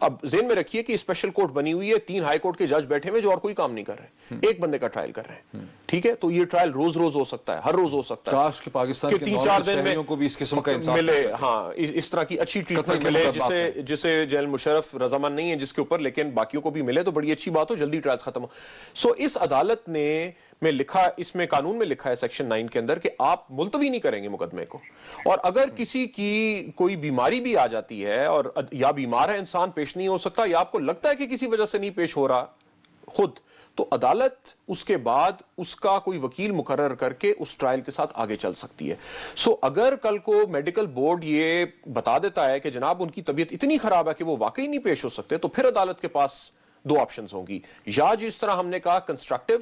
اب ذہن میں رکھیے کہ اسپیشل کورٹ بنی ہوئی ہے, 3 ہائی کورٹ کے جج بیٹھے ہوئے جو اور کوئی کام نہیں کر رہے, ایک بندے کا ٹرائل کر رہے ہیں, ٹھیک ہے, تو یہ ٹرائل روز روز ہو سکتا ہے, ہر روز ہو سکتا ہے. کاش کہ پاکستان کے 3-4 دن میں کو بھی اس قسم کا انصاف ملے, ہاں اس طرح کی اچھی ٹریٹمنٹ ملے جسے جنرل مشرف رضامند نہیں ہے جس کے اوپر, لیکن باقیوں کو بھی ملے تو بڑی اچھی بات ہو, جلدی ٹرائل ختم ہو. سو اس عدالت نے میں لکھا, اس میں قانون میں لکھا ہے سیکشن 9 کے اندر کہ آپ ملتوی نہیں کریں گے مقدمے کو, اور اگر کسی کی کوئی بیماری بھی آ جاتی ہے اور یا بیمار ہے انسان, پیش نہیں ہو سکتا, یا آپ کو لگتا ہے کہ کسی وجہ سے نہیں پیش ہو رہا خود, تو عدالت اس کے بعد اس کا کوئی وکیل مقرر کر کے اس ٹرائل کے ساتھ آگے چل سکتی ہے. سو اگر کل کو میڈیکل بورڈ یہ بتا دیتا ہے کہ جناب ان کی طبیعت اتنی خراب ہے کہ وہ واقعی نہیں پیش ہو سکتے, تو پھر عدالت کے پاس 2 آپشنز ہوں گی, یا جس طرح ہم نے کہا کنسٹرکٹیو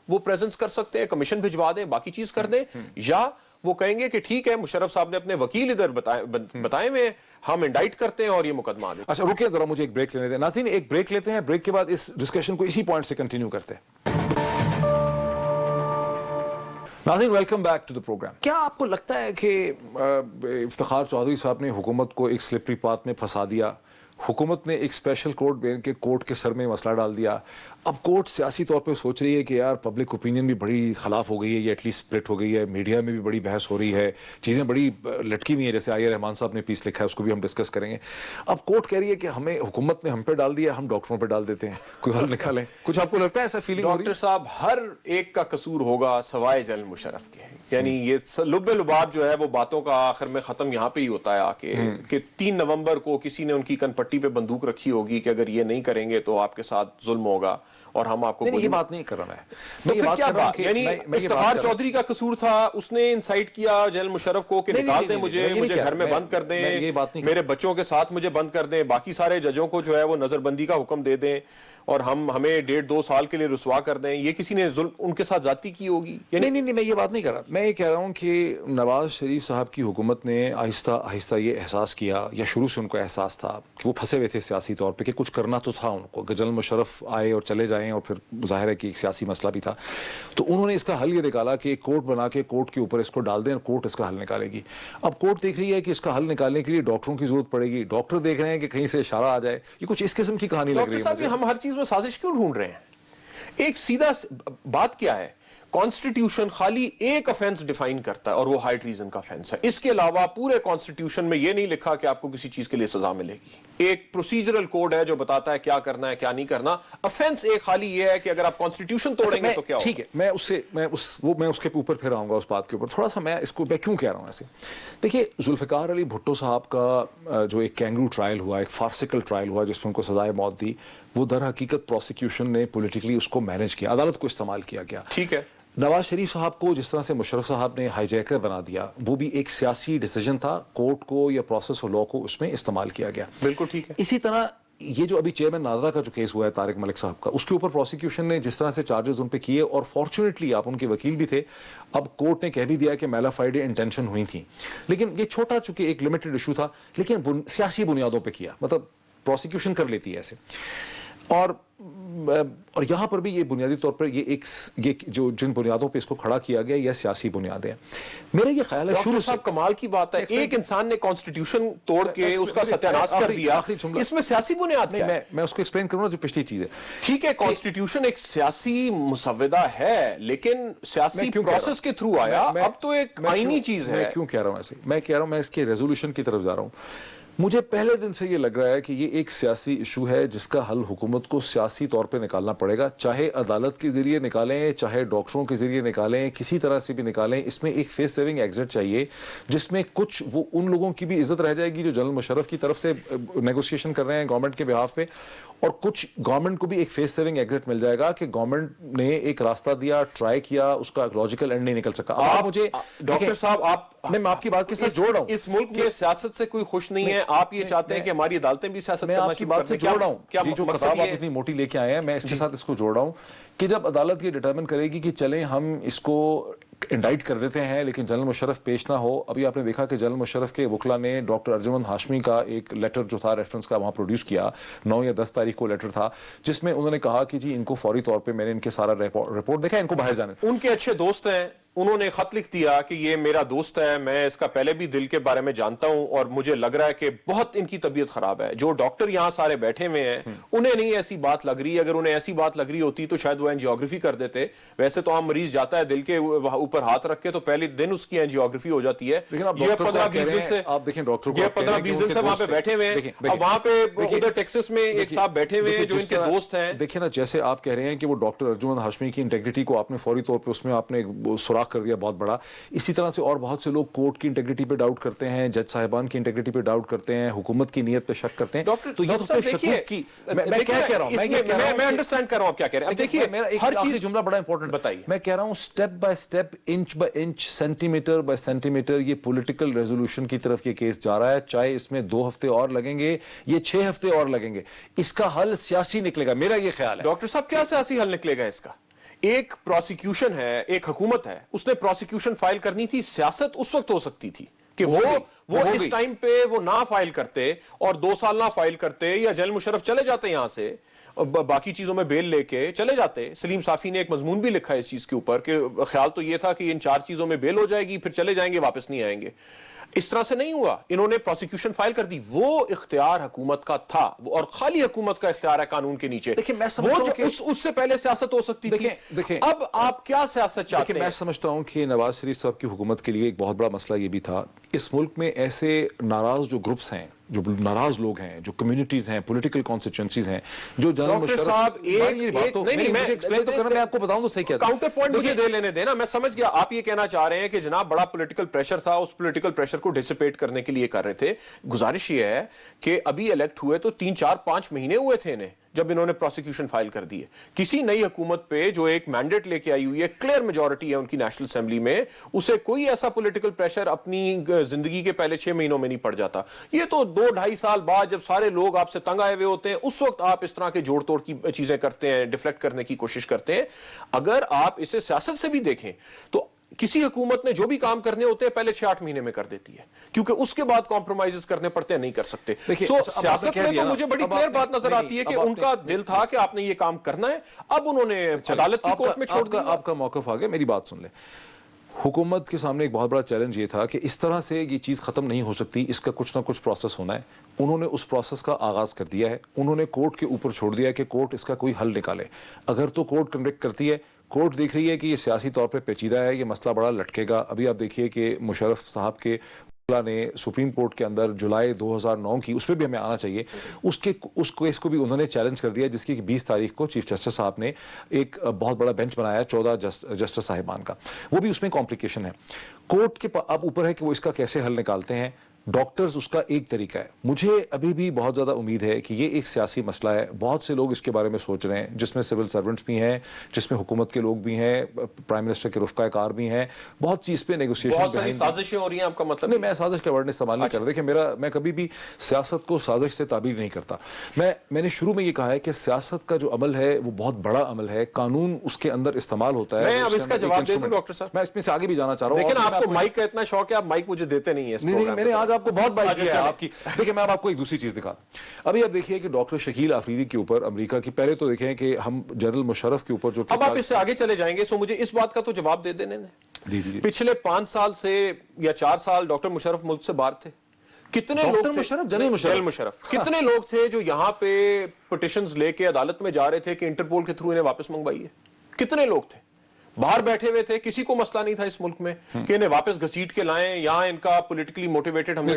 وہ پریزنس کر سکتے ہیں, کمیشن بھجوا دیں, باقی چیز کر دیں, یا وہ کہیں گے کہ ٹھیک ہے مشرف صاحب نے اپنے وکیل ادھر بتائے ہوئے, ہم انڈائٹ کرتے ہیں اور یہ مقدمہ آگے. اچھا رکیے ذرا, مجھے ایک بریک لینے دیں. ناظرین ایک بریک لیتے ہیں, بریک کے بعد اس ڈسکشن کو اسی پوائنٹ سے کنٹینیو کرتے ہیں. ناظرین welcome back to the programme. کیا آپ کو لگتا ہے کہ افتخار چودھری صاحب نے حکومت کو ایک سلپری پاتھ میں پھنسا دیا, حکومت نے ایک اسپیشل کورٹ کے سر میں مسئلہ ڈال دیا, اب کورٹ سیاسی طور پہ سوچ رہی ہے کہ یار پبلک اوپینین بھی بڑی خلاف ہو گئی ہے, یا ایٹ لیسٹ سپلٹ ہو گئی ہے, میڈیا میں بھی بڑی بحث ہو رہی ہے, چیزیں بڑی لٹکی ہوئی ہیں, جیسے عالیہ رحمان صاحب نے پیس لکھا ہے اس کو بھی ہم ڈسکس کریں گے. اب کورٹ کہہ رہی ہے کہ ہمیں حکومت نے ہم پہ ڈال دیا, ہم ڈاکٹروں پہ ڈال دیتے ہیں, کوئی حل نکالیں. کچھ آپ کو لگتا ہے ایسا فیلنگ ہو رہی ہے؟ ڈاکٹر صاحب ہر ایک کا قصور ہوگا سوائے جنرل مشرف کے, یعنی یہ لب لباب جو ہے وہ باتوں کا آخر میں ختم یہاں پہ ہی ہوتا ہے آ کے, کہ 3 نومبر کو کسی نے ان کی کن پٹی پہ بندوق رکھی ہوگی کہ اگر یہ نہیں کریں گے تو آپ کے ساتھ ظلم ہوگا اور ہم آپ کو. یہ بات نہیں کر رہا تو پھر کیا بات, یعنی افتخار چودھری کا قصور تھا, اس نے انسائٹ کیا جنرل مشرف کو کہ نکال دیں مجھے گھر میں بند کر دیں, میرے بچوں کے ساتھ مجھے بند کر دیں, باقی سارے ججوں کو جو ہے وہ نظر بندی کا حکم دے دیں اور ہمیں 1.5-2 سال کے لیے رسوا کر دیں. یہ کسی نے ظلم ان کے ساتھ زیادتی کی ہوگی؟ نہیں, میں یہ بات نہیں کر رہا. میں یہ کہہ رہا ہوں کہ نواز شریف صاحب کی حکومت نے آہستہ آہستہ یہ احساس کیا, یا شروع سے ان کو احساس تھا کہ وہ پھنسے ہوئے تھے سیاسی طور پہ, کہ کچھ کرنا تو تھا ان کو, کہ جنرل مشرف آئے اور چلے جائیں, اور پھر ظاہر ہے کہ ایک سیاسی مسئلہ بھی تھا. تو انہوں نے اس کا حل یہ نکالا کہ ایک کورٹ بنا کے کورٹ کے اوپر اس کو ڈال دیں اور کورٹ اس کا حل نکالے گی. اب کورٹ دیکھ رہی ہے کہ اس کا حل نکالنے کے لیے ڈاکٹروں کی ضرورت پڑے گی, ڈاکٹر دیکھ رہے ہیں کہ کہیں سے اشارہ آ جائے. یہ کچھ اس قسم کی کہانی لگ رہی ہے. ہم ہر چیز میں سازش کیوں ڈھونڈ رہے ہیں؟ ایک سیدھا بات کیا ہے, کانسٹیٹیوشن خالی ایک افینس ڈیفائن کرتا ہے اور وہ ہائی ٹریزن کا افینس ہے. اس کے علاوہ پورے کانسٹیٹیوشن میں یہ نہیں لکھا کہ آپ کو کسی چیز کے لیے سزا ملے گی. ایک پروسیجرل کوڈ ہے جو بتاتا ہے کیا کرنا ہے کیا نہیں کرنا. افینس ایک خالی یہ ہے کہ اگر آپ کانسٹیٹیوشن توڑیں گے تو کیا ہوگا. ٹھیک ہے, میں اس کے اوپر پھر آؤں گا, اس بات کے اوپر تھوڑا سا. میں اس کو کیوں کہہ رہا ہوں ایسے, دیکھیے ذوالفقار علی بھٹو صاحب کا جو ایک کینگرو ٹرائل ہوا, ایک فارسیکل ٹرائل ہوا جس میں ان کو سزائے موت دی, وہ در حقیقت پروسیکیوشن نے پولیٹیکلی اس کو مینج کیا, عدالت کو استعمال کیا گیا. ٹھیک ہے, نواز شریف صاحب کو جس طرح سے مشرف صاحب نے ہائی جیکر بنا دیا, وہ بھی ایک سیاسی ڈیسیجن تھا, کورٹ کو یا پروسیس اور لا کو اس میں استعمال کیا گیا. بالکل ٹھیک ہے. اسی طرح یہ جو ابھی چیئرمین ناظرہ کا جو کیس ہوا ہے طارق ملک صاحب کا, اس کے اوپر پروسیکیوشن نے جس طرح سے چارجز ان پہ کیے, اور فارچونیٹلی آپ ان کے وکیل بھی تھے, اب کورٹ نے کہہ بھی دیا کہ میلا فائیڈے انٹینشن ہوئی تھی, لیکن یہ چھوٹا چونکہ ایک لمیٹڈ ایشو تھا, لیکن سیاسی بنیادوں پہ کیا, مطلب پروسیکیوشن کر لیتی ہے ایسے. اور یہاں پر بھی یہ بنیادی طور پر یہ جو جن بنیادوں پہ اس کو کھڑا کیا گیا یہ سیاسی بنیادیں ہیں. میرا یہ خیال ہے شروع سے کمال کی بات ہے, ایک انسان نے کانسٹیٹیوشن توڑ کے اس کا ستیاناز کر دیا, اس میں سیاسی بنیاد کیا ہے؟ میں اس کو ایکسپلین کروں گا جو پچھلی چیز ہے. ٹھیک ہے, کانسٹیٹیوشن ایک سیاسی مسودہ ہے, لیکن سیاسی پروسیس کے تھرو آیا, اب تو ایک آئینی چیز ہے. میں کیوں کہہ رہا ہوں ایسے, میں کہہ رہا ہوں میں اس کے ریزولوشن کی طرف جا رہا ہوں. مجھے پہلے دن سے یہ لگ رہا ہے کہ یہ ایک سیاسی ایشو ہے جس کا حل حکومت کو سیاسی طور پہ نکالنا پڑے گا, چاہے عدالت کے ذریعے نکالیں, چاہے ڈاکٹروں کے ذریعے نکالیں, کسی طرح سے بھی نکالیں. اس میں ایک فیس سیونگ ایگزٹ چاہیے جس میں کچھ وہ ان لوگوں کی بھی عزت رہ جائے گی جو جنرل مشرف کی طرف سے نیگوسیشن کر رہے ہیں گورنمنٹ کے بہاف پہ, اور کچھ گورنمنٹ کو بھی ایک فیس سیونگ ایگزٹ مل جائے گا کہ گورنمنٹ نے ایک راستہ دیا, ٹرائی کیا, اس کا لاجیکل اینڈ نہیں نکل سکا. آپ مجھے ڈاکٹر صاحب, میں آپ کی بات کے ساتھ جوڑ رہا ہوں, اس ملک میں سیاست سے کوئی خوش نہیں ہے, آپ یہ چاہتے ہیں کہ ہماری عدالتیں بھی سیاست کرنا شروع کر دیں. میں آپ کی بات سے جوڑ رہا ہوں, یہ جو کتاب آپ اتنی موٹی لے کے آئے ہیں, میں اس کے ساتھ اس کو جوڑ رہا ہوں کہ جب عدالت یہ ڈیٹرمن کرے گی کہ چلیں ہم اس کو انڈائٹ کر دیتے ہیں لیکن جنرل مشرف پیش نہ ہو. ابھی آپ نے دیکھا کہ جنرل مشرف کے وکلا نے ڈاکٹر ارجمند ہاشمی کا ایک لیٹر جو تھا ریفرنس کا وہاں پروڈیوس کیا, 9 یا 10 تاریخ کو لیٹر تھا, جس میں انہوں نے کہا کہ جی ان کو فوری طور پہ میں نے ان کے سارا رپورٹ دیکھا, ان کو باہر جانے. ان کے اچھے دوست ہیں, انہوں نے خط لکھ دیا کہ یہ میرا دوست ہے, میں اس کا پہلے بھی دل کے بارے میں جانتا ہوں اور مجھے لگ رہا ہے کہ بہت ان کی طبیعت خراب ہے. جو ڈاکٹر یہاں سارے بیٹھے ہوئے ہیں انہیں نہیں ایسی بات لگ رہی, اگر انہیں ایسی بات لگ رہی ہوتی تو شاید وہ اینجیوگرافی کر دیتے. ویسے تو عام مریض جاتا ہے دل کے اوپر ہاتھ رکھ کے تو پہلے دن اس کی اینجیوگرافی ہو جاتی ہے. یہ 15-20 دن سے آپ دیکھیں ڈاکٹر کو, یہ 15-20 دن سے وہاں پہ بیٹھے ہوئے ہیں, اب وہاں پہ ادھر ٹیکسس میں ایک صاحب بیٹھے ہوئے ہیں جو ان کے دوست ہیں. دیکھیں نا, جیسے آپ کہہ رہے ہیں کہ وہ ڈاکٹر ارجمند ہاشمی کی انٹیگریٹی کو آپ نے فوری طور پہ اس میں آپ نے سوراخ کر دیا بہت بڑا, اسی طرح سے اور بہت سے لوگ کورٹ کی انٹیگریٹی پہ ڈاؤٹ کرتے ہیں, جج صاحبان کی انٹیگریٹی پہ ڈاؤٹ کرتے ہیں, حکومت کی نیت پہ شک کرتے ہیں. تو یہ تو شکوک کی میں کیا کہہ رہا ہوں, میں انڈرسٹینڈ کر رہا ہوں آپ کیا کہہ رہے ہیں. اب دیکھیے ہر چیز جملہ بڑا امپورٹنٹ بتائیے, میں کہہ رہا ہوں step by step, inch by inch, centimetre by centimetre یہ پولیٹیکل ریزولوشن کی طرف یہ کیس جا رہا ہے. چاہے اس میں 2 ہفتے اور لگیں گے, یہ 6 ہفتے اور لگیں گے, اس کا حل سیاسی نکلے گا, میرا یہ خیال ہے. ڈاکٹر صاحب کیا سیاسی حل نکلے گا اس کا؟ ایک پروسیکیوشن ہے, ایک حکومت ہے, اس نے پروسیکیوشن فائل کرنی تھی. سیاست اس وقت ہو سکتی تھی کہ وہ اس ٹائم پہ وہ نہ فائل کرتے اور 2 سال نہ فائل کرتے, یا جنرل مشرف چلے جاتے یہاں سے باقی چیزوں میں بیل لے کے چلے جاتے. سلیم صافی نے ایک مضمون بھی لکھا ہے اس چیز کے اوپر کہ خیال تو یہ تھا کہ ان 4 چیزوں میں بیل ہو جائے گی, پھر چلے جائیں گے, واپس نہیں آئیں گے. اس طرح سے نہیں ہوا, انہوں نے پروسیکیوشن فائل کر دی. وہ اختیار حکومت کا تھا, اور خالی حکومت کا اختیار ہے قانون کے نیچے. اس سے پہلے سیاست ہو سکتی تھی. اب آپ کیا سیاست چاہتے ہیں؟ میں سمجھتا ہوں کہ نواز شریف صاحب کی حکومت کے لیے ایک بہت بڑا مسئلہ یہ بھی تھا, اس ملک میں ایسے ناراض جو گروپس ہیں, جو ناراض لوگ ہیں, جو کمیونٹیز ہیں, پولیٹیکل کانسٹیچوئنسیز ہیں, جو جنرل مشرف صاحب میں آپ کو بتاؤں تو صحیح کہتا ہوں. کاؤنٹر پوائنٹ مجھے دے لینے دینا, میں سمجھ گیا آپ یہ کہنا چاہ رہے ہیں کہ جناب بڑا پولیٹیکل پریشر تھا, اس پولیٹیکل پریشر کو ڈسپیٹ کرنے کے لیے کر رہے تھے. گزارش یہ ہے کہ ابھی الیکٹ ہوئے تو 3-4-5 مہینے ہوئے تھے انہیں جب انہوں نے پروسیکیوشن فائل کر دی ہے. کسی نئی حکومت پہ جو ایک مینڈیٹ لے کے آئی ہوئی ہے, کلیئر میجورٹی ہے ان کی نیشنل اسمبلی میں, اسے کوئی ایسا پولیٹیکل پریشر اپنی زندگی کے پہلے 6 مہینوں میں نہیں پڑ جاتا. یہ تو 2-2.5 سال بعد جب سارے لوگ آپ سے تنگ آئے ہوئے ہوتے ہیں, اس وقت آپ اس طرح کے جوڑ توڑ کی چیزیں کرتے ہیں, ڈیفلیکٹ کرنے کی کوشش کرتے ہیں. اگر آپ اسے سیاست سے بھی دیکھیں تو کسی حکومت نے جو بھی کام کرنے ہوتے ہیں پہلے 6-8 مہینے میں کر دیتی ہے, کیونکہ اس کے بعد کمپرومائز کرنے پڑتے ہیں, نہیں کر سکتے. سیاست میں تو مجھے بڑی کلیئر بات نظر آتی ہے کہ ان کا دل تھا کہ آپ نے یہ کام کرنا ہے, اب انہوں نے عدالت کی کورٹ میں چھوڑ دیا. آپ کا موقف آ گیا, میری بات سن لیں. حکومت کے سامنے ایک بہت بڑا چیلنج یہ تھا کہ اس طرح سے یہ چیز ختم نہیں ہو سکتی, اس کا کچھ نہ کچھ پروسیس ہونا ہے. انہوں نے اس پروسیس کا آغاز کر دیا ہے, انہوں نے کورٹ کے اوپر چھوڑ دیا ہے کہ کورٹ اس کا کوئی حل نکالے. اگر تو کورٹ کنوکٹ کرتی ہے, کورٹ دیکھ رہی ہے کہ یہ سیاسی طور پہ پیچیدہ ہے, یہ مسئلہ بڑا لٹکے گا. ابھی آپ دیکھیے کہ مشرف صاحب کے نے سپریم کورٹ کے اندر جولائی 2009 کی, اس پہ بھی ہمیں آنا چاہیے, اس کیس کو بھی انہوں نے چیلنج کر دیا, جس کی 20 تاریخ کو چیف جسٹس صاحب نے ایک بہت بڑا بینچ بنایا 14 جسٹس صاحبان کا. وہ بھی اس میں کمپلیکیشن ہے. کورٹ کے اب اوپر ہے کہ وہ اس کا کیسے حل نکالتے ہیں. ڈاکٹرز اس کا ایک طریقہ ہے. مجھے ابھی بھی بہت زیادہ امید ہے کہ یہ ایک سیاسی مسئلہ ہے. بہت سے لوگ اس کے بارے میں سوچ رہے ہیں, جس میں سول سرونٹس بھی ہیں, جس میں حکومت کے لوگ بھی ہیں, پرائم منسٹر کے رفقائے کار بھی ہیں. بہت چیز پہ نیگوسیشن, سازشیں ہو رہی ہیں. آپ کا مطلب نہیں, میں سازش کا ورڈ استعمال نہیں کر رہا. دیکھیں میں کبھی بھی سیاست کو سازش سے تعبیر نہیں کرتا. میں نے شروع میں یہ کہا ہے کہ سیاست کا جو عمل ہے وہ بہت بڑا عمل ہے, قانون اس کے اندر استعمال ہوتا ہے. میں اب اس کا جواب دے دوں ڈاکٹر صاحب, میں اس میں سے آگے بھی جانا چاہ رہا ہوں. لیکن آپ کو مائک کا اتنا شوق ہے, آپ مائک مجھے دیتے نہیں ہیں. میں نے آج آپ کو بہت بات کی ہے آپ کی. دیکھیں میں آپ کو ایک دوسری چیز دکھا. ابھی آپ دیکھیے کہ ڈاکٹر شکیل آفریدی کے اوپر امریکہ کی, پہلے تو دیکھیں کہ ہم جنرل مشرف کے اوپر جو, اب آپ اس سے آگے چلے جائیں گے, سو مجھے اس بات کا تو جواب دے دینے. پچھلے 5 سال سے یا 4 سال ڈاکٹر مشرف ملک سے باہر تھے. کتنے لوگ جنرل مشرف کتنے لوگ تھے جو یہاں پہ پٹیشنز لے کے عدالت میں جا رہے تھے کہ انٹرپول کے تھرو انہیں واپس منگوائیے؟ کتنے لوگ تھے باہر بیٹھے ہوئے تھے, کسی کو مسئلہ نہیں تھا اس ملک میں کہ انہیں واپس گھسیٹ کے لائیں, یہاں ان کا پولیٹیکلی موٹیویٹڈ ہم نے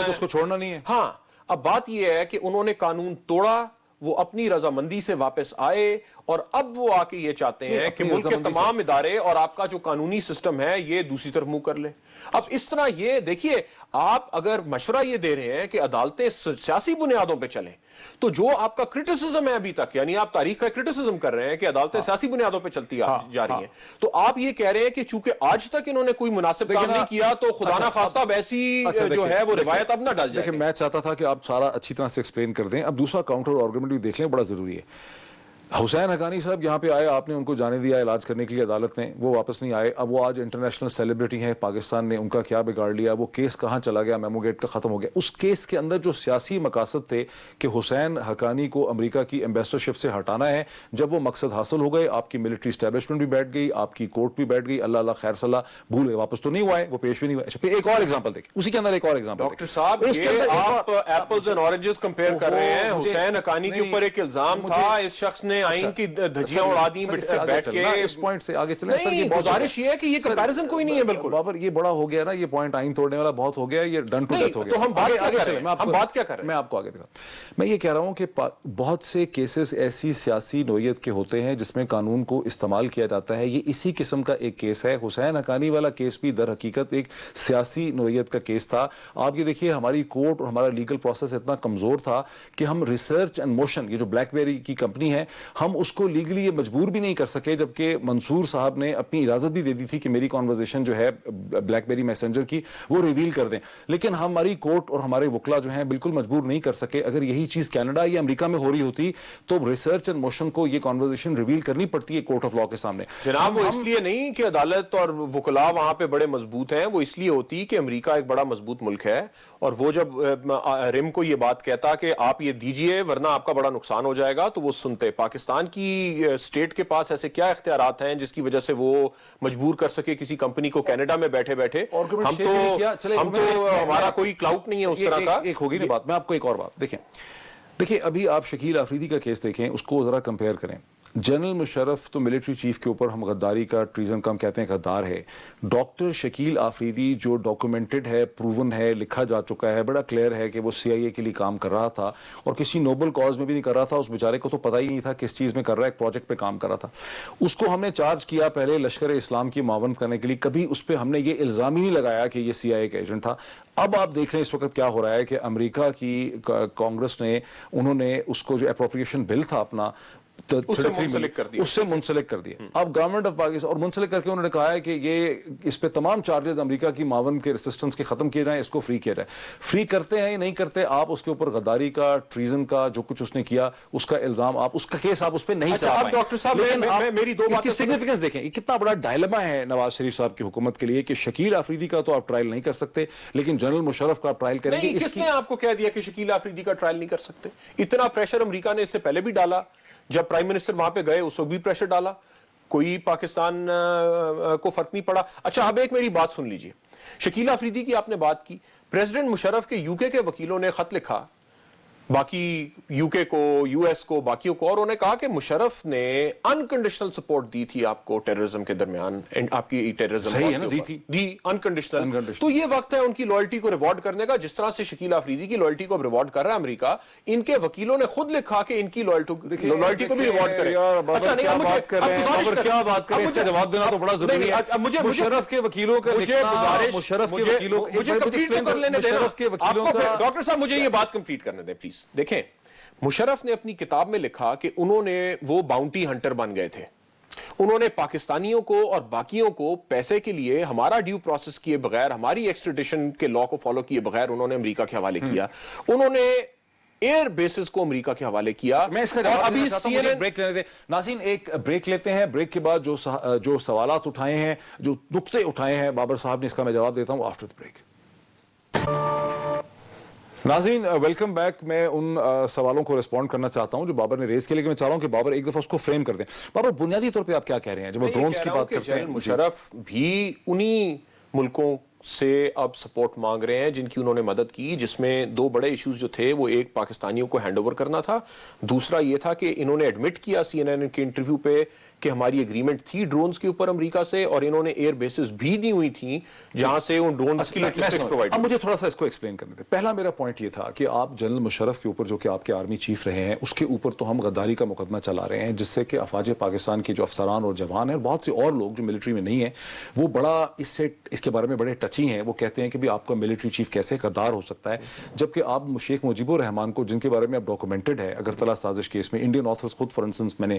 اس کو چھوڑنا نہیں ہے. ہاں, اب بات یہ ہے کہ انہوں نے قانون توڑا, وہ اپنی رضامندی سے واپس آئے, اور اب وہ آ کے یہ چاہتے ہیں کہ ملک کے تمام ادارے اور آپ کا جو قانونی سسٹم ہے یہ دوسری طرف منہ کر لے. اب اس طرح یہ دیکھیے, آپ اگر مشورہ یہ دے رہے ہیں کہ عدالتیں سیاسی بنیادوں پہ چلیں, تو جو آپ کا کرٹیسزم ہے ابھی تک, یعنی آپ تاریخ کا کرٹیسزم کر رہے ہیں کہ عدالتیں سیاسی بنیادوں پہ چلتی جا رہی ہیں, تو آپ یہ کہہ رہے ہیں کہ چونکہ آج تک انہوں نے کوئی مناسب کام نہیں کیا تو خدا نہ خواستہ اب ایسی جو ہے وہ روایت اب نہ ڈال جائے. میں چاہتا تھا کہ آپ سارا اچھی طرح سے ایکسپلین کر دیں. اب دوسرا کاؤنٹر آرگومنٹ بھی دیکھ لیں, بڑا ضروری ہے. حسین حقانی صاحب یہاں پہ آئے, آپ نے ان کو جانے دیا علاج کرنے کے لیے عدالت نے, وہ واپس نہیں آئے. اب وہ آج انٹرنیشنل سیلیبریٹی ہیں, پاکستان نے ان کا کیا بگاڑ لیا, وہ کیس کہاں چلا گیا, میمو گیٹ کا ختم ہو گیا. اس کیس کے اندر جو سیاسی مقاصد تھے کہ حسین حقانی کو امریکہ کی ایمبیسڈرشپ سے ہٹانا ہے, جب وہ مقصد حاصل ہو گئے, آپ کی ملٹری اسٹیبلشمنٹ بھی بیٹھ گئی, آپ کی کورٹ بھی بیٹھ گئی, اللہ اللہ خیر صلاح, بھول گئے, واپس تو نہیں ہوا ہے, وہ پیش بھی نہیں ہوا. اچھا پھر ایک اور ایگزامپل دیکھیں, اسی کے اندر ایک اور ایگزامپل. ڈاکٹر صاحب یہ آپ ایپلز اینڈ اورنجز کمپیئر کر رہے ہیں. حسین حقانی کے اوپر ایک الزام تھا, اس شخص نے آئین کی دھجیاں اڑا دی بیٹھ کے. اس پوائنٹ سے آگے چلیں سر, یہ گزارش یہ ہے کہ یہ کمپیریزن کوئی نہیں ہے. بالکل بابر, یہ بڑا ہو گیا نا, یہ پوائنٹ آئین توڑنے والا بہت ہو گیا, یہ ڈن ٹو ڈیتھ ہو گیا. تو ہم بات کیا کر رہے ہیں, میں آپ کو آگے دکھا. میں یہ کہہ رہا ہوں کہ بہت سے کیسز ایسی سیاسی نوعیت کے ہوتے ہیں جس میں قانون کو استعمال کیا جاتا ہے. یہ اسی قسم کا ایک کیس ہے. حسین حقانی والا کیس بھی در حقیقت ایک سیاسی نوعیت کا کیس تھا. آپ یہ دیکھیے, ہماری کورٹ اور ہمارا لیگل پروسیس اتنا کمزور تھا کہ ہم ریسرچ اینڈ موشن, یہ جو بلیک بیری کی کمپنی ہے, ہم اس کو لیگلی مجبور بھی نہیں کر سکے, جبکہ منصور صاحب نے اپنی اجازت بھی دے دی تھی کہ میری کانورزیشن جو ہے بلیک بیری میسنجر کی وہ ریویل کر دیں, لیکن ہماری کورٹ اور ہمارے وکلا جو ہیں بالکل مجبور نہیں کر سکے. اگر یہی چیز کینیڈا یا امریکہ میں ہو رہی ہوتی تو ریسرچ اینڈ موشن کو یہ کانورزیشن ریویل کرنی پڑتی ہے کورٹ آف لا کے سامنے. جناب وہ اس لیے نہیں کہ عدالت اور وکلا وہاں پہ بڑے مضبوط ہیں, وہ اس لیے ہوتی کہ امریکہ ایک بڑا مضبوط ملک ہے, اور وہ جب رم کو یہ بات کہتا کہ آپ یہ دیجئے ورنہ آپ کا بڑا نقصان ہو جائے گا, تو وہ سنتے. پاکستان کی اسٹیٹ کے پاس ایسے کیا اختیارات ہیں جس کی وجہ سے وہ مجبور کر سکے کسی کمپنی کو کینیڈا میں بیٹھے بیٹھے. ہم تو ہمارا کوئی کلاؤٹ نہیں ہے اس طرح کا. ایک ہوگی نا بات, میں آپ کو ایک اور بات دیکھیں ابھی آپ شکیل آفریدی کا کیس دیکھیں, اس کو ذرا کمپیئر کریں. جنرل مشرف تو ملٹری چیف کے اوپر ہم غداری کا ٹریزن کا ہم کہتے ہیں غدار ہے. ڈاکٹر شکیل آفریدی جو ڈاکومنٹڈ ہے, پروون ہے, لکھا جا چکا ہے, بڑا کلیئر ہے کہ وہ سی آئی اے کے لیے کام کر رہا تھا اور کسی نوبل کاز میں بھی نہیں کر رہا تھا. اس بیچارے کو تو پتہ ہی نہیں تھا کس چیز میں کر رہا ہے, ایک پروجیکٹ پہ کام کر رہا تھا. اس کو ہم نے چارج کیا پہلے لشکر اسلام کی معاونت کرنے کے لیے, کبھی اس پہ ہم نے یہ الزام ہی نہیں لگایا کہ یہ سی آئی اے کا ایجنٹ تھا. اب آپ دیکھ رہے ہیں اس وقت کیا ہو رہا ہے کہ امریکہ کی کانگریس نے, انہوں نے اس کو جو اپروپریشن بل تھا اپنا اس سے منسلک کر دیا. اب گورنمنٹ آف پاکستان, اور منسلک کر کے انہوں نے کہا ہے کہ یہ اس پہ تمام چارجز امریکہ کی معاون کے ریسسٹنس کے ختم کیے جائیں, اس کو فری کیا جائے. فری کرتے ہیں یا نہیں کرتے, آپ اس کے اوپر غداری کا, ٹریزن کا, جو کچھ اس نے کیا اس کا الزام, آپ اس کا کیس آپ اس پہ نہیں چلا پائیں. ڈاکٹر صاحب میری دو باتیں, اس کی سگنیفیکنس دیکھیں, یہ کتنا بڑا ڈائلما ہے نواز شریف صاحب کی حکومت کے لیے کہ شکیل آفریدی کا تو آپ ٹرائل نہیں کر سکتے, لیکن جنرل مشرف کا آپ ٹرائل کریں گے. کس نے آپ کو کہہ دیا کہ شکیل آفریدی کا ٹرائل نہیں کر سکتے؟ اتنا پریشر امریکہ نے اس سے پہلے بھی ڈالا, جب پرائم منسٹر وہاں پہ گئے اس وقت بھی پریشر ڈالا, کوئی پاکستان کو فرق نہیں پڑا. اچھا اب ایک میری بات سن لیجئے, شکیل آفریدی کی آپ نے بات کی, پریزیڈنٹ مشرف کے یو کے وکیلوں نے خط لکھا باقی یو کے کو, یو ایس کو, باقیوں کو, اور انہوں نے کہا کہ مشرف نے انکنڈیشنل سپورٹ دی تھی آپ کو ٹیررزم کے درمیان, آپ کی ٹیررزم دی انکنڈیشنل. تو یہ وقت ہے ان کی لوئلٹی کو ریوارڈ کرنے کا, جس طرح سے شکیل آفریدی کی لوئلٹی کو ریوارڈ کر رہا ہے امریکہ. ان کے وکیلوں نے خود لکھا کہ ان کی لوئلٹی کو بھی ریوارڈ کرے. اچھا نہیں, کیا بات کریں, اس کا جواب دینا تو بڑا ضروری ہے. مشرف کے وکیلوں کا مشرف کے وکیلوں کا, ڈاکٹر صاحب مجھے یہ بات کمپلیٹ کرنے دیں پلیز. دیکھیں, مشرف نے اپنی کتاب میں لکھا کہ انہوں نے, وہ باؤنٹی ہنٹر بن گئے تھے, انہوں نے پاکستانیوں کو اور باقیوں کو پیسے کے لیے ہمارا ڈیو پروسیس کیے بغیر, ہماری ایکسٹریڈیشن کے لا کو فالو کیے بغیر انہوں نے امریکہ کے حوالے کیا, انہوں نے ایئر بیسز کو امریکہ کے حوالے کیا. میں اس کا جواب دینا چاہتا ہوں, مجھے بریک لینے دیں. ناظرین ایک بریک لیتے ہیں, بریک کے بعد جو سوالات اٹھائے ہیں, جو نقطے اٹھائے ہیں بابر صاحب نے, اس کا میں جواب دیتا ہوں آفٹر دی بریک. ناظرین ویلکم بیک. میں ان سوالوں کو ریسپونڈ کرنا چاہتا ہوں جو بابر نے ریز کیے, لیکن میں چاہ رہا ہوں کہ بابر ایک دفعہ اس کو فریم کر دیں. بابر بنیادی طور پہ آپ کیا کہہ رہے ہیں جب وہ ڈرونز کی بات کرتے ہیں؟ مشرف بھی انہی ملکوں سے اب سپورٹ مانگ رہے ہیں جن کی انہوں نے مدد کی, جس میں دو بڑے ایشوز جو تھے وہ ایک پاکستانیوں کو ہینڈ اوور کرنا تھا, دوسرا یہ تھا کہ انہوں نے ایڈمٹ کیا سی این این کے انٹرویو پہ کہ ہماری اگریمنٹ تھی ڈرونز کے اوپر امریکہ سے, اور انہوں نے ایئر بیسز بھی دی ہوئی تھیں جہاں سے ان ڈرونز کی لاجسٹکس پرووائڈ. اب مجھے تھوڑا سا اس کو ایکسپلین کرنے دیں. پہلا میرا پوائنٹ یہ تھا کہ آپ جنرل مشرف کے اوپر, جو کہ آپ کے آرمی چیف رہے ہیں, اس کے اوپر تو ہم غداری کا مقدمہ چلا رہے ہیں, جس سے کہ افواج پاکستان کے جو افسران اور جوان ہیں, بہت سے اور لوگ جو ملٹری میں نہیں ہیں, وہ بڑا اس کے بارے میں بڑے ٹچی ہیں. وہ کہتے ہیں کہ بھی آپ کا ملٹری چیف کیسے غدار ہو سکتا ہے, جبکہ آپ شیخ مجیب الرحمان کو, جن کے بارے میں اب ڈاکومنٹڈ ہے اگرتلہ سازش کیس میں, انڈین آتھرز خود, فار انسٹنس میں نے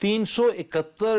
371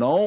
9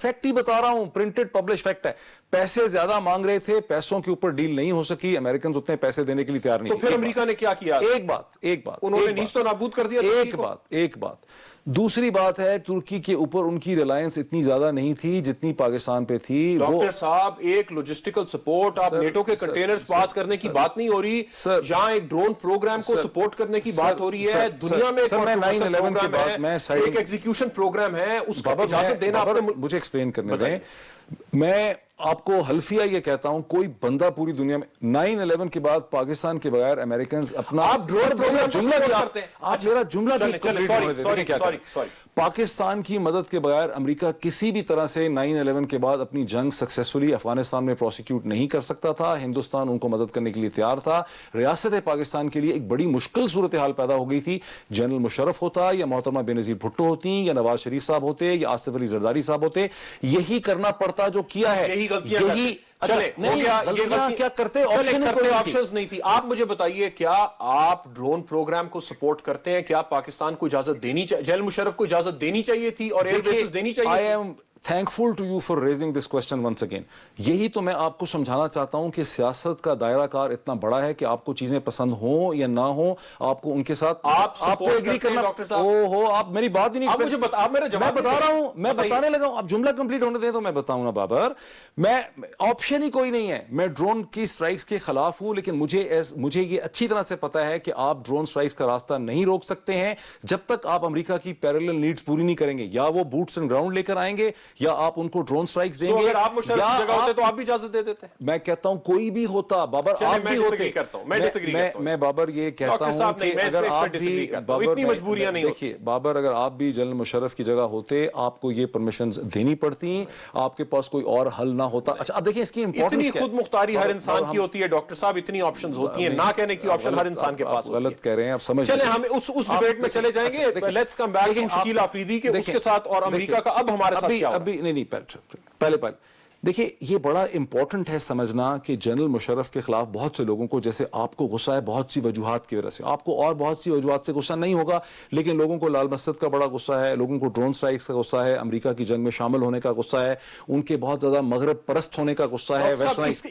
فیکٹ ہی بتا رہا ہوں, پرنٹڈ پبلش فیکٹ ہے. پیسے زیادہ مانگ رہے تھے, پیسوں کے اوپر ڈیل نہیں ہو سکی, امریکنز اتنے پیسے دینے کے لیے تیار نہیں. تو پھر امریکہ نے کیا کیا؟ ایک بات انہوں نے نیست و نابود کر دیا. ایک بات دوسری بات ہے, ترکی کے اوپر ان کی ریلائنس اتنی زیادہ نہیں تھی جتنی پاکستان پہ تھی. ڈاکٹر صاحب ایک لوجسٹیکل سپورٹ, آپ نیٹو کے کنٹینرز پاس کرنے کی بات نہیں ہو رہی, یہاں ایک ڈرون پروگرام کو سپورٹ کرنے کی بات ہو رہی ہے. دنیا میں ایک ایگزیکیوشن پروگرام ہے, اس کا اجازت دینا. مجھے ایکسپلین کرنے دیں. میں آپ کو حلفیہ یہ کہتا ہوں, کوئی بندہ پوری دنیا میں 9/11 کے بعد پاکستان کے بغیر امریکنز اپنا آپ ڈرون پروگرام جملہ کرتے ہیں, آپ میرا جملہ بھی پاکستان کی مدد کے بغیر امریکہ کسی بھی طرح سے 9/11 کے بعد اپنی جنگ سکسیسفلی افغانستان میں پروسیکیوٹ نہیں کر سکتا تھا. ہندوستان ان کو مدد کرنے کے لیے تیار تھا. ریاست پاکستان کے لیے ایک بڑی مشکل صورتحال پیدا ہو گئی تھی. جنرل مشرف ہوتا, یا محترمہ بینظیر بھٹو ہوتی, یا نواز شریف صاحب ہوتے, یا آصف علی زرداری صاحب ہوتے, یہی کرنا پڑتا جو کیا ہے. یہی چلے کیا کرتے, آپشنز نہیں تھی. آپ مجھے بتائیے, کیا آپ ڈرون پروگرام کو سپورٹ کرتے ہیں؟ کیا پاکستان کو اجازت دینی چاہیے, جنرل مشرف کو اجازت دینی چاہیے تھی اور ایئر بیسز دینی چاہیے تھی؟ thankful to you for raising this question once again. یہی تو میں آپ کو سمجھانا چاہتا ہوں کہ سیاست کا دائرہ کار اتنا بڑا ہے کہ آپ کو چیزیں پسند ہوں یا نہ ہوں, آپ کو ان کے ساتھ آپ کو ایگری کرنا. آپ میری بات ہی نہیں, میں بتا رہا ہوں, میں بتانے لگا ہوں. آپ جملہ کمپلیٹ ہونے دیں تو میں بتاؤں نا بابر. میں آپشن ہی کوئی نہیں ہے. میں ڈرون کی سٹرائکس کے خلاف ہوں, لیکن مجھے یہ اچھی طرح سے پتا ہے کہ آپ ڈرون سٹرائکس کا راستہ نہیں روک سکتے ہیں جب تک آپ امریکہ کی پیرلل نیڈز پوری نہیں کریں گے. یا وہ بوٹس اینڈ گراؤنڈ لے کر آئیں گے, یا آپ ان کو ڈرون سٹرائکس دیں گے. اگر آپ مشرف کی جگہ ہوتے تو آپ بھی اجازت دے دیتے. میں کہتا ہوں کوئی بھی ہوتا بابر, آپ بھی ہوتے. میں بابر یہ کہتا ہوں کہ اگر آپ بھی دیکھیے بابر, اگر آپ بھی جنرل مشرف کی جگہ ہوتے, آپ کو یہ پرمیشنز دینی پڑتی, آپ کے پاس کوئی اور حل نہ ہوتا. اچھا اب دیکھیں اس کی اتنی خود مختاری ہر انسان کی ہوتی ہے ڈاکٹر صاحب, اتنی آپشنز ہوتی ہیں, نہ کہنے کی آپشن ہر انسان کے پاس. غلط کہہ رہے ہیں آپ, سمجھ چلیں ہم اس ڈیبیٹ میں چلے جائیں گے. Let's come back to Shakeel Afridi کے اس کے ساتھ اور امریکہ کا اب ہمارے ساتھ کیا ابھی نہیں پہلے دیکھیے, یہ بڑا امپورٹنٹ ہے سمجھنا کہ جنرل مشرف کے خلاف بہت سے لوگوں کو, جیسے آپ کو غصہ ہے بہت سی وجوہات کی وجہ سے, آپ کو اور بہت سی وجوہات سے غصہ نہیں ہوگا, لیکن لوگوں کو لال مسجد کا بڑا غصہ ہے, لوگوں کو ڈرون سٹرائکس کا غصہ ہے, امریکہ کی جنگ میں شامل ہونے کا غصہ ہے, ان کے بہت زیادہ مغرب پرست ہونے کا غصہ ہے.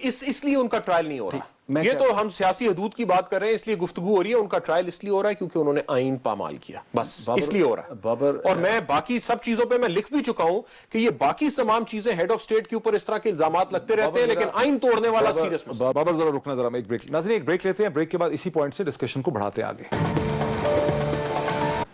اس لیے ان کا ٹرائل نہیں ہو رہا. یہ تو ہم سیاسی حدود کی بات کر رہے ہیں, اس لیے گفتگو ہو رہی ہے. ان کا ٹرائل اس لیے ہو رہا ہے کیونکہ انہوں نے آئین پامال کیا, بس اس لیے ہو رہا ہے. بابر, اور میں باقی سب چیزوں پہ میں لکھ بھی چکا ہوں کہ یہ باقی تمام چیزیں ہیڈ آف سٹیٹ کے اوپر اس طرح کے الزامات لگتے رہتے ہیں, لیکن آئین توڑنے والا سیریس مسئلہ. بابر ذرا رکنا, ذرا میں ایک بریک, ناظرین ایک بریک لیتے ہیں, بریک کے بعد اسی پوائنٹ سے ڈسکشن کو بڑھاتے ہیں آگے.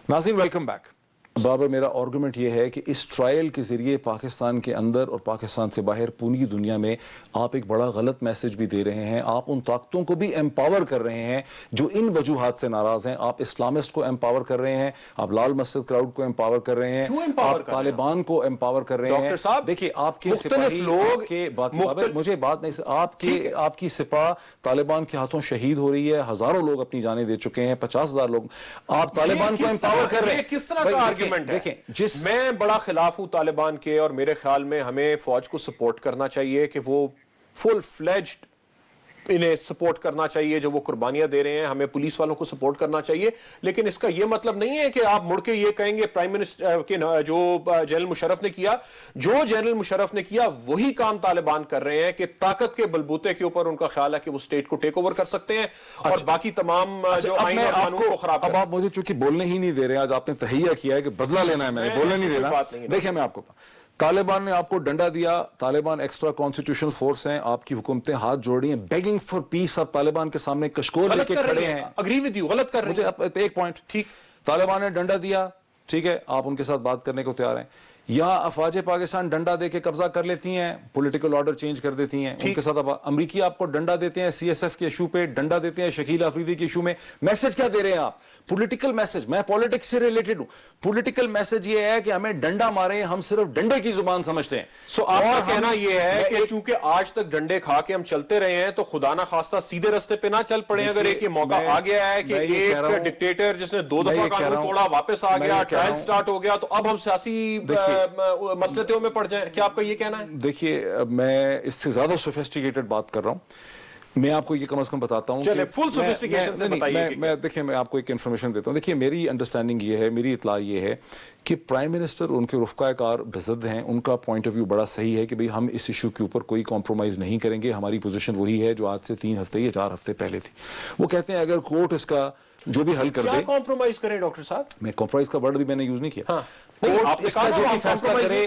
ناظرین ویلکم بیک. بابر, میرا آرگومنٹ یہ ہے کہ اس ٹرائل کے ذریعے پاکستان کے اندر اور پاکستان سے باہر پوری دنیا میں آپ ایک بڑا غلط میسج بھی دے رہے ہیں. آپ ان طاقتوں کو بھی ایمپاور کر رہے ہیں جو ان وجوہات سے ناراض ہیں. آپ اسلامسٹ کو ایمپاور کر رہے ہیں, آپ لال مسجد کراؤڈ کو ایمپاور کر رہے ہیں, آپ طالبان کو ایمپاور کر رہے ہیں. دیکھیے آپ کے سپاہی کے باقی, مجھے بات نہیں, آپ کی سپاہ طالبان کے ہاتھوں شہید ہو رہی ہے, ہزاروں لوگ اپنی جانیں دے چکے ہیں, 50,000 لوگ. آپ طالبان کو ایمپاور کر رہے ہیں. کس طرح کا دیکھیں, میں بڑا خلاف ہوں طالبان کے, اور میرے خیال میں ہمیں فوج کو سپورٹ کرنا چاہیے کہ وہ فل فلیجڈ انہیں سپورٹ کرنا چاہیے جو وہ قربانیاں دے رہے ہیں. ہمیں پولیس والوں کو سپورٹ کرنا چاہیے, لیکن اس کا یہ مطلب نہیں ہے کہ آپ مڑ کے یہ کہیں گے پرائم منسٹر کے جو جنرل مشرف نے کیا, جو جنرل مشرف نے کیا وہی کام طالبان کر رہے ہیں کہ طاقت کے بلبوتے کے اوپر ان کا خیال ہے کہ وہ اسٹیٹ کو ٹیک اوور کر سکتے ہیں اور باقی تمام جو آئین اور قانون کو خراب. اب آپ مجھے چونکہ بولنے ہی نہیں دے رہے, آج آپ نے تہیہ کیا ہے کہ بدلہ لینا ہے, میں نے بولنے نہیں دینا. دیکھیں میں آپ کو, طالبان نے آپ کو ڈنڈا دیا, طالبان ایکسٹرا کانسٹیٹیوشنل فورس ہیں, آپ کی حکومتیں ہاتھ جوڑ رہی ہیں, بیگنگ فار پیس. آپ طالبان کے سامنے کشکول لے کے کھڑے ہیں. اگری ود یو, غلط کر رہے ہیں. ایک پوائنٹ, ٹھیک, طالبان نے ڈنڈا دیا, ٹھیک ہے, آپ ان کے ساتھ بات کرنے کو تیار ہیں. یہاں افواج پاکستان ڈنڈا دے کے قبضہ کر لیتی ہیں, پولیٹیکل آرڈر چینج کر دیتی ہیں, ان کے ساتھ امریکی آپ کو ڈنڈا دیتے ہیں, سی ایس ایف کے ایشو پہ ڈنڈا دیتے ہیں, شکیل آفریدی کے ایشو میں. میسج کیا دے رہے ہیں آپ؟ Political message. میں پولیٹکس سے ریلیٹڈ ہوں. پولیٹیکل میسج یہ ہے کہ ہمیں ڈنڈا مارے, ہم صرف ڈنڈے کی زبان سمجھتے ہیں. سو آپ کا کہنا یہ ہے کہ چونکہ آج تک ڈنڈے کھا کے ہم چلتے رہے ہیں تو خدا نہ خواستہ سیدھے رستے پہ نہ چل پڑے. اگر ایک یہ موقع آ گیا ہے کہ ایک ڈکٹیٹر جس نے 2 دفعہ قانون توڑا واپس آ گیا, ٹرائل سٹارٹ ہو گیا, تو اب ہم سیاسی مسئلوں میں پڑ جائیں, کیا آپ کا یہ کہنا ہے؟ دیکھیے میں اس سے زیادہ سوفیسٹیکیٹڈ بات کر رہا ہوں. میں آپ کو یہ کم از کم بتاتا ہوں چلے فل سوفسٹیکیشن سے بتائیے. میں دیکھیں میں آپ کو ایک انفارمیشن دیتا ہوں. دیکھیے میری انڈرسٹینڈنگ یہ ہے, میری اطلاع یہ ہے کہ پرائم منسٹر ان کے رفقائے کار بزد ہیں, ان کا پوائنٹ آف ویو بڑا صحیح ہے کہ بھئی ہم اس ایشو کے اوپر کوئی کمپرومائز نہیں کریں گے, ہماری پوزیشن وہی ہے جو آج سے 3 ہفتے یا 4 ہفتے پہلے تھی. وہ کہتے ہیں اگر کورٹ اس کا جو بھی حل کر دے. کیا کمپرومائز کریں ڈاکٹر صاحب؟ میں کمپرومائز کا ورڈ بھی میں نے یوز نہیں کیا. آپ اس کا جو بھی فیصلہ کرے,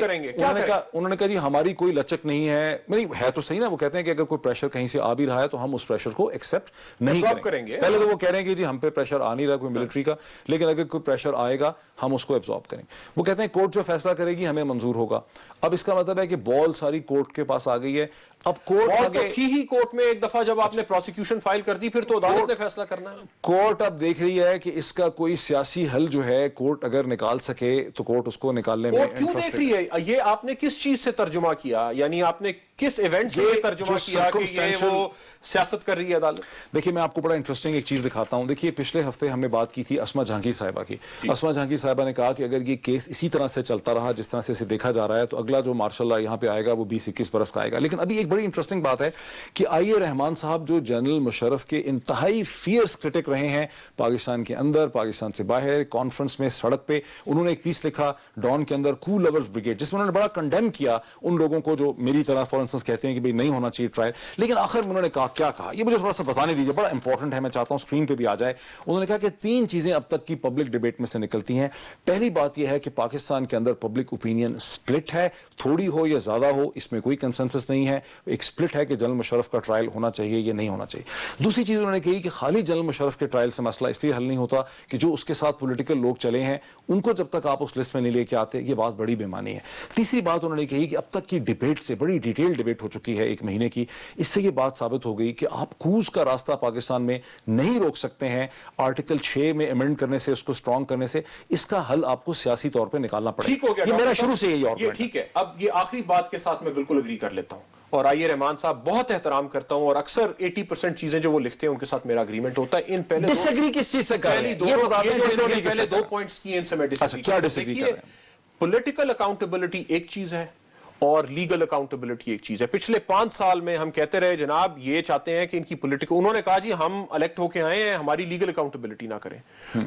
انہوں نے کہا جی ہماری کوئی لچک نہیں ہے. نہیں ہے تو صحیح نا, وہ کہتے ہیں کہ اگر کوئی پریشر کہیں سے آ بھی رہا ہے تو ہم اس پریشر کو ایکسپٹ نہیں کریں گے. پہلے تو وہ کہہ رہے ہیں کہ جی ہم پہ پریشر آ نہیں رہا کوئی ملٹری کا, لیکن اگر کوئی پریشر آئے گا ہم اس کو ایبزارب کریں. وہ کہتے ہیں کورٹ جو فیصلہ کرے گی ہمیں منظور ہوگا. اب اس کا مطلب ہے کہ بال ساری کورٹ کے پاس آ گئی ہے. اب کورٹ تھی ہی کورٹ میں ایک دفعہ جب آپ نے پروسیکیوشن فائل کر دی, پھر تو عدالت نے فیصلہ کرنا ہے. کورٹ اب دیکھ رہی ہے کہ اس کا کوئی سیاسی حل جو ہے کورٹ اگر نکال سکے تو کورٹ اس کو نکالنے میں کیوں دیکھ رہی ہے؟ یہ آپ نے کس چیز سے ترجمہ کیا, یعنی آپ نے کس ایونٹ سے ترجمہ کیا کہ یہ وہ سیاست کر رہی ہے عدالت؟ دیکھیے میں آپ کو بڑا انٹرسٹنگ ایک چیز دکھاتا ہوں. دیکھیے پچھلے ہفتے ہم نے بات کی تھی اسما جہانگیر صاحبہ کی. اسما جہانگیر صاحبہ نے کہا کہ اگر یہ کیس اسی طرح سے چلتا رہا جس طرح سے اسے دیکھا جا رہا ہے تو اگلا جو مارشاء اللہ یہاں پہ آئے گا وہ 20-21 برس کا آئے گا. لیکن ابھی ایک بڑی انٹرسٹنگ بات ہے کہ آئی اے رحمان صاحب جو جنرل مشرف کے انتہائی فیئرس کرٹک رہے ہیں پاکستان کے اندر, پاکستان سے باہر, کانفرنس میں, سڑک پہ, انہوں نے ایک پیس لکھا ڈان کے اندر کول لورز بریگیڈ, جس میں انہوں نے بڑا کنڈیم کیا ان لوگوں کو جو میری طرح فار انسٹنس کہتے ہیں کہ نہیں ہونا چاہیے ٹرائل. لیکن آخر میں انہوں نے کہا, کیا کہا یہ مجھے تھوڑا سا بتانے دیجیے, بڑا امپورٹنٹ ہے, میں چاہتا ہوں اسکرین پہ بھی آ جائے. انہوں نے کہا کہ 3 چیزیں اب تک کی پبلک ڈیبیٹ میں سے نکلتی ہیں. پہلی بات یہ ہے کہ پاکستان کے اندر پبلک اوپینین سپلٹ ہے, تھوڑی ہو یا زیادہ ہو اس میں کوئی کنسنسس نہیں ہے. ایک سپلٹ ہے کہ جنرل مشرف کا ٹرائل ہونا چاہیے یا نہیں ہونا چاہیے. دوسری چیز انہوں نے کہی کہ خالی جنرل مشرف کے ٹرائل سے مسئلہ اس لیے حل نہیں ہوتا کہ جو اس کے ساتھ پولیٹیکل لوگ چلے ہیں ان کو جب تک آپ اس لسٹ میں نہیں لے کے آتے, یہ بات بڑی بے معنی ہے. تیسری بات انہوں نے کہی کہ اب تک کی ڈیبیٹ سے بڑی ڈیٹیل ڈیبیٹ ہو چکی ہے 1 مہینے کی, اس سے یہ بات ثابت ہو گئی کہ آپ کوز کا راستہ پاکستان میں نہیں روک سکتے ہیں آرٹیکل 6 میں ایمنڈ کرنے سے, اس کو سٹرونگ کرنے سے. اس کا حل آپ کو سیاسی طور پہ نکالنا پڑے گا. یہ میرا شروع سے یہی آرگومنٹ ہے. ٹھیک ہے, اب یہ آخری بات کے ساتھ میں بالکل اگری کر لیتا ہوں, اور آئی اے رحمان صاحب بہت احترام کرتا ہوں, اور اکثر 80% چیزیں جو وہ لکھتے ہیں ان کے ساتھ میرا اگریمنٹ ہوتا ہے. ان پہلے ڈس ایگری کس چیز سے کر رہے ہیں یہ بتا دیں. پہلے 2 پوائنٹس کی ان سے میں ڈس ایگری کیا ڈس ایگری کر رہے ہیں؟ پولیٹیکل اکاؤنٹیبلٹی ایک چیز ہے اور لیگل اکاؤنٹیبلٹی ایک چیز ہے. پچھلے 5 سال میں ہم کہتے رہے جناب یہ چاہتے ہیں کہ ان کی پولیٹیکل, انہوں نے کہا جی ہم الیکٹ ہو کے آئے ہیں, ہماری لیگل اکاؤنٹیبلٹی نہ کریں.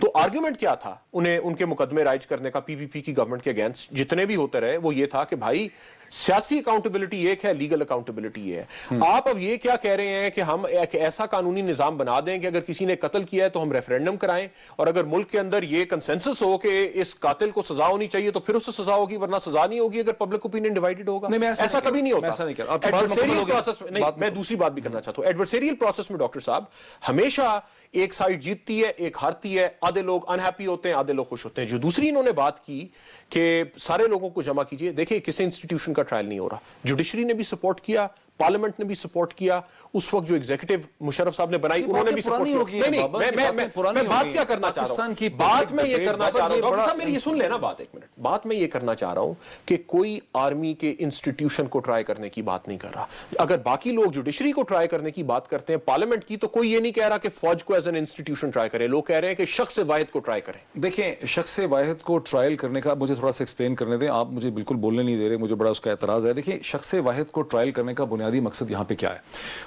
تو آرگیومنٹ کیا تھا انہیں ان کے مقدمے رائج کرنے کا, پی پی پی کی گورنمنٹ کے اگینسٹ جتنے بھی ہوتے رہے, وہ یہ تھا کہ بھائی سیاسی اکاؤنٹیبلٹی ایک ہے, لیگل اکاؤنٹیبلٹی یہ ہے. آپ اب یہ کیا کہہ رہے ہیں کہ ہم ایک ایسا قانونی نظام بنا دیں کہ اگر کسی نے قتل کیا ہے تو ہم ریفرینڈم کرائیں, اور اگر ملک کے اندر یہ کنسنسس ہو کہ اس قاتل کو سزا ہونی چاہیے تو پھر اس سے سزا ہوگی, ورنہ سزا نہیں ہوگی اگر پبلک اوپینین ڈیوائیڈڈ ہوگا. ایسا کبھی نہیں ہوتا. میں دوسری بات بھی کرنا چاہتا ہوں. ایڈورسریل پروسیس میں ڈاکٹر صاحب ہمیشہ ایک سائڈ جیتتی ہے, ایک ہارتی ہے, آدھے لوگ انہیپی ہوتے ہیں, آدھے لوگ خوش ہوتے ہیں. جو دوسری انہوں نے بات کی کہ سارے لوگوں کو جمع کیجئے, دیکھیں کسی انسٹیٹیوشن کا ٹرائل نہیں ہو رہا. جوڈیشری نے بھی سپورٹ کیا, پارلیمنٹ نے بھی سپورٹ کیا, اس وقت جو ایگزیکٹو مشرف صاحب نے بنائی انہوں نے بھی سپورٹ کیا. میں بات کیا کرنا چاہ رہا ہوں, بات میں یہ کرنا چاہ رہا ہوں ڈاکٹر صاحب, میری یہ سن لینا بات 1 منٹ. بات میں یہ کرنا چاہ رہا ہوں کہ کوئی آرمی کے انسٹیٹیوشن کو ٹرائی کرنے کی بات نہیں کر رہا. اگر باقی لوگ جوڈیشری کو ٹرائی کرنے کی بات کرتے ہیں, پارلیمنٹ کی, تو کوئی یہ نہیں کہہ رہا کہ فوج کو ایز این انسٹیٹیوشن ٹرائی کرے. لوگ کہہ رہے ہیں کہ شخص واحد کو ٹرائی کریں. دیکھیں شخص واحد کو ٹرائل کرنے کا مجھے تھوڑا سا ایکسپلین کرنے دیں, آپ مجھے بالکل بولنے نہیں دے رہے, مجھے بڑا اس کا اعتراض ہے. دیکھیں شخص واحد کو ٹرائل کرنے کا بنیادی مقصد یہاں پہ کیا ہے؟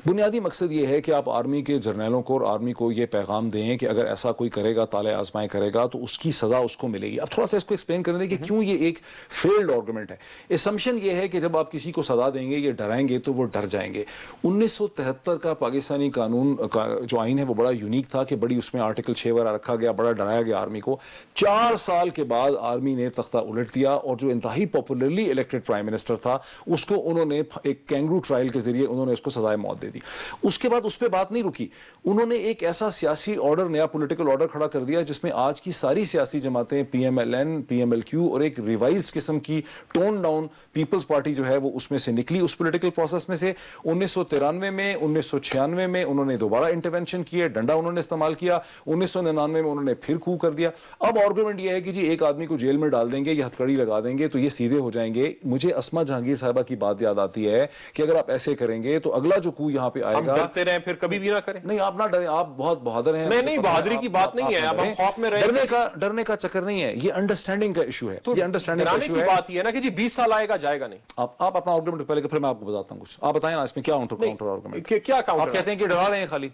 بنیادی مقصد یہ ہے کہ آپ آرمی کے جرنیلوں کو اور آرمی کو یہ پیغام دیں کہ اگر ایسا کوئی کرے گا, تالے آزمائیں کرے گا, تو اس کی سزا اس کو ملے گی. اب تھوڑا سا اس کو ایکسپلین کرنے دیں کہ کیوں یہ ایک فیلڈ آرگومنٹ ہے. اسمپشن یہ ہے کہ جب آپ کسی کو سزا دیں گے, یہ ڈرائیں گے تو وہ ڈر جائیں گے. 1973 کا پاکستانی قانون کا جو آئین ہے وہ بڑا یونیک تھا کہ بڑی اس میں آرٹیکل 6 وغیرہ رکھا گیا, بڑا ڈرایا گیا آرمی کو. 4 سال کے بعد آرمی نے تختہ الٹ دیا, اور جو انتہائی پاپولرلی الیکٹڈ پرائم منسٹر تھا اس کو انہوں نے ایک کینگرو ٹرائل کے ذریعے انہوں نے اس کو سزائے موت دے دی. اس کے بعد اس پہ بات نہیں رکی, انہوں نے ایک ایسا سیاسی آرڈر, نیا پولیٹیکل آرڈر کھڑا کر دیا جس میں آج کی ساری سیاسی جماعتیں, P M L N, P M L Q, اور ایک ریوائزڈ قسم کی ٹون ڈاؤن پیپلز پارٹی جو ہے وہ اس میں سے نکلی, اس پولیٹیکل پروسیس میں سے. 1993 میں, 1996 میں انہوں نے دوبارہ انٹرونشن کیے, ڈنڈا انہوں نے استعمال کیا. 1999 میں انہوں نے پھر کھو کر دیا. اب آرگومنٹ یہ ہے کہ جی ایک آدمی کو جیل میں ڈال دیں گے یا ہتھکڑی لگا دیں گے تو یہ سیدھے ہو جائیں گے. مجھے اسما جہانگیر صاحبہ کی بات یاد آتی ہے کہ اگر آپ ایسے کریں گے تو اگلا جو کو یہاں پہ آئے ہم گا. ڈرتے رہیں پھر کبھی بھی نہ کریں. نہیں آپ نہ ڈریں, آپ بہت بہادر ہیں. نہیں بہادری کی بات نہیں ہے, اب ہم خوف میں رہیں. ڈرنے کا چکر نہیں ہے, یہ انڈرسٹینڈنگ کا ایشو ہے. یہ انڈرسٹینڈنگ کا ایشو ہے. بات یہ ہے نا کہ جی 20 سال آئے گا جائے گا نہیں. آپ اپنا آرگومنٹ پہلے پھر میں آپ کو بتاتا ہوں کچھ. آپ بتائیں نا اس میں کیا کاؤنٹر آرگومنٹ. کیا کاؤنٹر؟ آپ کہتے ہیں کہ ڈرا رہے ہیں خالی.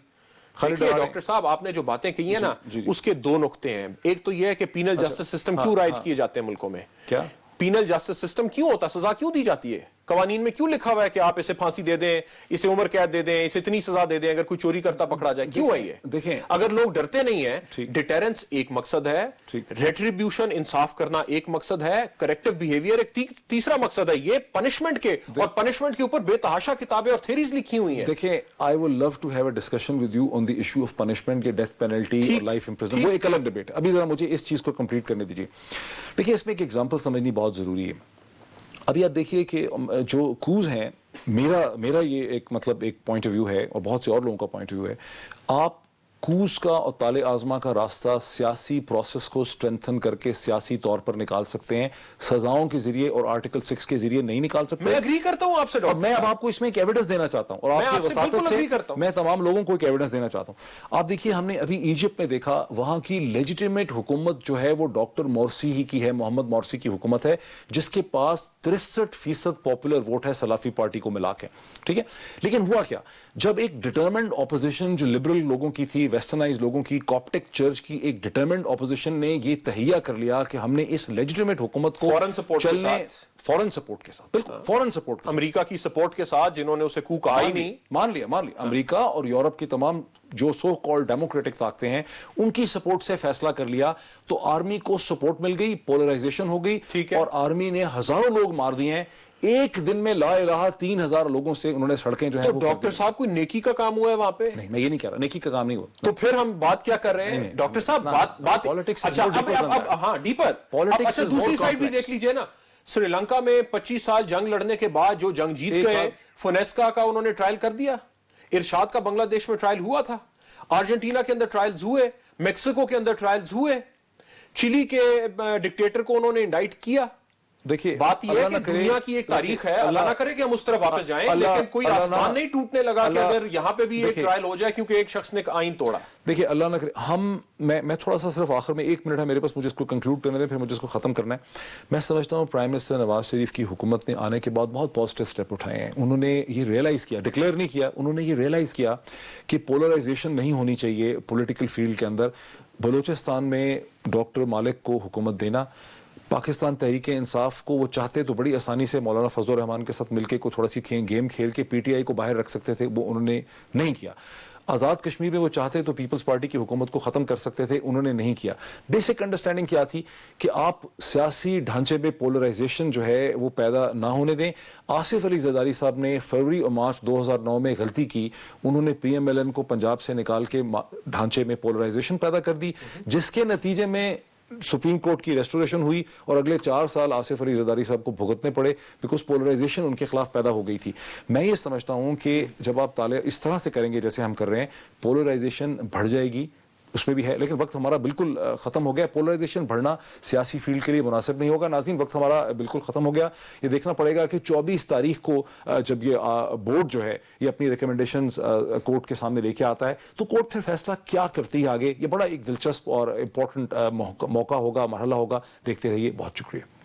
ڈاکٹر صاحب آپ نے جو باتیں کہی ہیں نا اس کے دو نقطے ہیں. ایک تو یہ ہے کہ پینل جسٹس سسٹم کیوں رائج کیے جاتے ہیں ملکوں میں. کیا پینل جسٹس سسٹم کیوں ہوتا, سزا کیوں دی جاتی ہے؟ قوانین میں کیوں لکھا ہوا ہے کہ آپ اسے پھانسی دے دیں, اسے عمر قید دے دیں, اسے اتنی سزا دے دیں اگر کوئی چوری کرتا پکڑا جائے؟ کیوں ہے یہ؟ دیکھیں اگر لوگ ڈرتے نہیں ہیں, ڈیٹرنس ایک مقصد ہے, ریٹریبیوشن انصاف کرنا ایک مقصد ہے, کریکٹیو بیہیویئر ایک تیسرا مقصد ہے. یہ پنشمنٹ کے اور پنشمنٹ کے اوپر بے تحاشا کتابیں اور تھیریز لکھی ہوئی ہیں. دیکھیں I would love to have a discussion with you on the issue of punishment کے ڈیتھ پینلٹی اور لائف امپریزنمنٹ, وہ ایک الگ ڈیبیٹ ہے. ابھی ذرا مجھے اس چیز کو کمپلیٹ کرنے دیجیے. دیکھیں اس میں ایک ایگزامپل سمجھنی بہت ضروری ہے. ابھی آپ دیکھیے کہ جو کوز ہیں, میرا یہ ایک مطلب ایک پوائنٹ آف ویو ہے اور بہت سے اور لوگوں کا پوائنٹ آف ویو ہے. آپ کوز کا اور تالے آزما کا راستہ سیاسی پروسیس کو سٹرینتھن کر کے سیاسی طور پر نکال سکتے ہیں, سزاؤں کے ذریعے اور آرٹیکل 6 کے ذریعے نہیں نکال سکتے. میں اگری کرتا ہوں آپ سے ڈاکٹر. میں اب آپ کو اس میں ایک ایویڈنس دینا چاہتا ہوں اور آپ کی وساطت سے میں تمام لوگوں کو ایک ایویڈنس دینا چاہتا ہوں. آپ دیکھیے ہم نے ابھی ایجپٹ میں دیکھا, وہاں کی لیجیٹیمیٹ حکومت جو ہے وہ ڈاکٹر مورسی ہی کی ہے, محمد مورسی کی حکومت ہے, جس کے پاس 63% پاپولر ووٹ ہے سلافی پارٹی کو ملا کے. ٹھیک ہے, لیکن ہوا کیا, جب ایک ڈٹرمنڈ اپوزیشن جو لبرل لوگوں کی تھی, ویسٹرنائز لوگوں کی, کاپٹک چرچ کی ایک ڈٹرمنڈ اپوزیشن نے یہ تہیہ کر لیا کہ ہم نے اس لیجیٹیمیٹ حکومت کو چلنے فورن سپورٹ کے ساتھ, بالکل فورن سپورٹ, امریکہ کی سپورٹ کے ساتھ, جنہوں نے اسے کو کہا ہی نہیں, مان لیا امریکہ اور یورپ کی تمام جو سو کالڈ ڈیموکریٹک طاقتیں ہیں ان کی سپورٹ سے فیصلہ کر لیا, تو آرمی کو سپورٹ مل گئی, پولرائزیشن ہو گئی, اور آرمی نے ہزاروں لوگ مار دیے ہیں. ایک دن میں لا الہ 3000 لوگوں سے انہوں نے سڑکیں جو ہیں. تو ڈاکٹر صاحب کوئی نیکی کا کام ہوا ہے وہاں پہ؟ نہیں, میں یہ نہیں کہہ رہا نیکی کا کام نہیں ہوا. تو پھر ہم بات کیا کر رہے ہیں ڈاکٹر صاحب؟ بات پالیٹکس. اچھا اب ہاں ڈیپر پالیٹکس. دوسری سائڈ بھی دیکھ لیجئے نا, سری لنکا میں 25 سال جنگ لڑنے کے بعد جو جنگ جیت گئے, فونیسکا کا انہوں نے ٹرائل کر دیا, ارشاد کا بنگلہ دیش میں ٹرائل ہوا تھا, ارجنٹینا کے اندر ٹرائلز ہوئے, میکسیکو کے اندر ٹرائلز ہوئے, چلی کے ڈکٹیٹر کو انہوں نے انڈائٹ کیا. دیکھیے بات یہ ہے کہ دنیا کی ایک تاریخ ہے, اللہ نہ کرے کہ ہم اس طرف واپس جائیں, لیکن کوئی آسمان نہیں ٹوٹنے لگا کہ اگر یہاں پہ بھی ایک ٹرائل ہو جائے کیونکہ ایک شخص نے آئین توڑا. دیکھیے اللہ نہ کرے, میں تھوڑا سا صرف آخر میں 1 منٹ ہے میرے پاس, مجھے اس کو کنکلوڈ کرنے دیں, پھر مجھے اس کو ختم کرنا ہے. میں سمجھتا ہوں پرائم منسٹر نواز شریف کی حکومت نے آنے کے بعد بہت پازیٹیو اسٹیپ اٹھائے ہیں. انہوں نے یہ ریئلائز کیا, ڈکلیئر نہیں کیا, انہوں نے یہ ریئلائز کیا کہ پولرائزیشن نہیں ہونی چاہیے پولیٹیکل فیلڈ کے اندر. بلوچستان میں ڈاکٹر مالک کو حکومت دینا, پاکستان تحریک انصاف کو وہ چاہتے تو بڑی آسانی سے مولانا فضل الرحمان کے ساتھ مل کے کوئی تھوڑا سی گیم کھیل کے پی ٹی آئی کو باہر رکھ سکتے تھے, وہ انہوں نے نہیں کیا. آزاد کشمیر میں وہ چاہتے تو پیپلز پارٹی کی حکومت کو ختم کر سکتے تھے, انہوں نے نہیں کیا. بیسک انڈرسٹینڈنگ کیا تھی کہ آپ سیاسی ڈھانچے میں پولرائزیشن جو ہے وہ پیدا نہ ہونے دیں. آصف علی زرداری صاحب نے فروری اور مارچ 2009 میں غلطی کی, انہوں نے پی ایم ایل این کو پنجاب سے نکال کے ڈھانچے میں پولرائزیشن پیدا کر دی, جس کے نتیجے میں سپریم کورٹ کی ریسٹوریشن ہوئی اور اگلے 4 سال آصف علی زرداری صاحب کو بھگتنے پڑے, بیکاز پولرائزیشن ان کے خلاف پیدا ہو گئی تھی. میں یہ سمجھتا ہوں کہ جب آپ تالے اس طرح سے کریں گے جیسے ہم کر رہے ہیں, پولرائزیشن بڑھ جائے گی, اس میں بھی ہے, لیکن وقت ہمارا بالکل ختم ہو گیا. پولرائزیشن بڑھنا سیاسی فیلڈ کے لیے مناسب نہیں ہوگا. ناظرین وقت ہمارا بالکل ختم ہو گیا. یہ دیکھنا پڑے گا کہ 24 تاریخ کو جب یہ بورڈ جو ہے یہ اپنی ریکمنڈیشنز کورٹ کے سامنے لے کے آتا ہے, تو کورٹ پھر فیصلہ کیا کرتی ہے آگے, یہ بڑا ایک دلچسپ اور امپورٹنٹ موقع ہوگا, مرحلہ ہوگا. دیکھتے رہیے. بہت شکریہ.